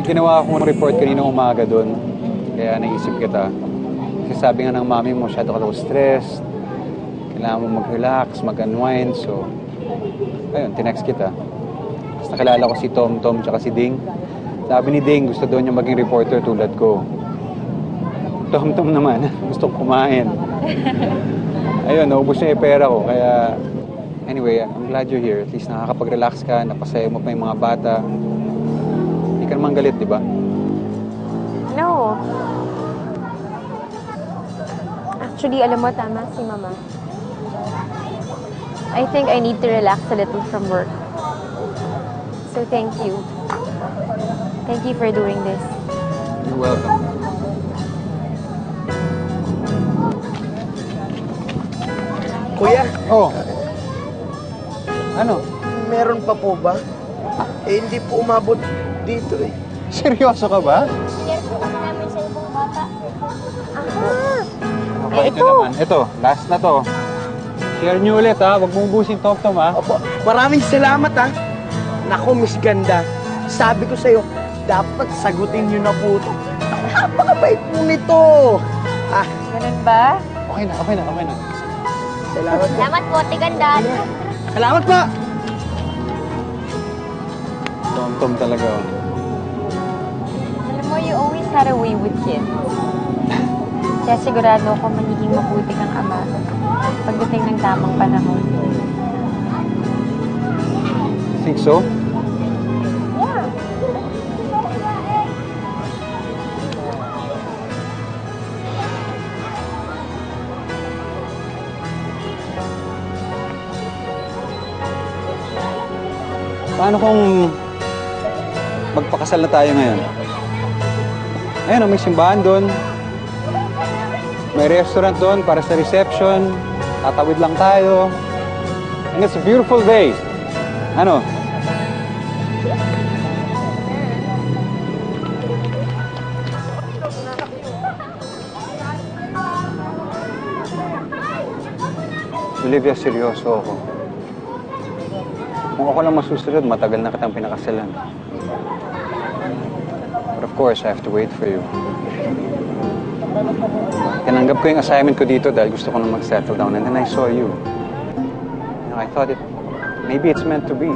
Ginawa akong report kanina umaga doon, kaya naisip kita. Kasi sabi nga ng mami mo, masyado ka daw stressed, kailangan mo mag-relax, mag-unwind, so ayun, tinext kita. Tapos nakilala ko si Tom tsaka si Ding. Sabi ni Ding, gusto daw niya maging reporter tulad ko. Tom naman, gusto ko kumain. Ayun, naubos niya yung pera ko, kaya anyway, I'm glad you're here. At least nakakapag-relax ka, napasaya mo pa yung mga bata. Hindi ka naman galit, di ba? No. Actually, alam mo, tama si Mama. I think I need to relax a little from work. So thank you. Thank you for doing this. You're welcome. Kuya, Oh. Ano? meron pa po ba? Eh, hindi po umabot dito eh. Seryoso ka ba? Share po kami namin sa ibang bata. Mabait ito. na naman. Ito, last na to. Share nyo ulit ha. Huwag mong ubusin Tom ha. Opo, maraming salamat ha. Naku, Miss Ganda. Sabi ko sa'yo, dapat sagutin niyo na po ito. Napakabait po nito. Ah, Ganun ba? Okay na. salamat po. Salamat po, Tigandaan. Salamat po. Tom talaga. Oh. Alam mo, you always had a way with kids. Kaya sigurado ako magiging mabuti kang ama pagdating ng tamang panahon. Think so? Yeah. Paano kung magpakasal na tayo ngayon? Ayun, may simbahan doon. May restaurant doon para sa reception. Tatawid lang tayo. And it's a beautiful day. Ano? Olivia, seryoso ako. Kung ako lang masusunod, matagal na kitang pinakasalan. But of course, I have to wait for you. Tinanggap ko yung assignment ko dito dahil gusto ko na mag-settle down. And then I saw you. You know, I thought maybe it's meant to be.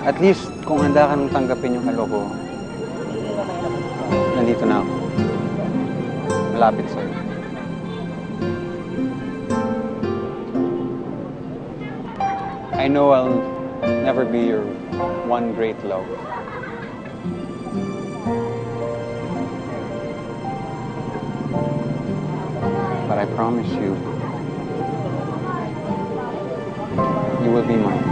At least, kung handa ka nang tanggapin yung halo ko, nandito na ako. Malapit sa'yo. I know I'll never be your one great love. But I promise you, you will be mine.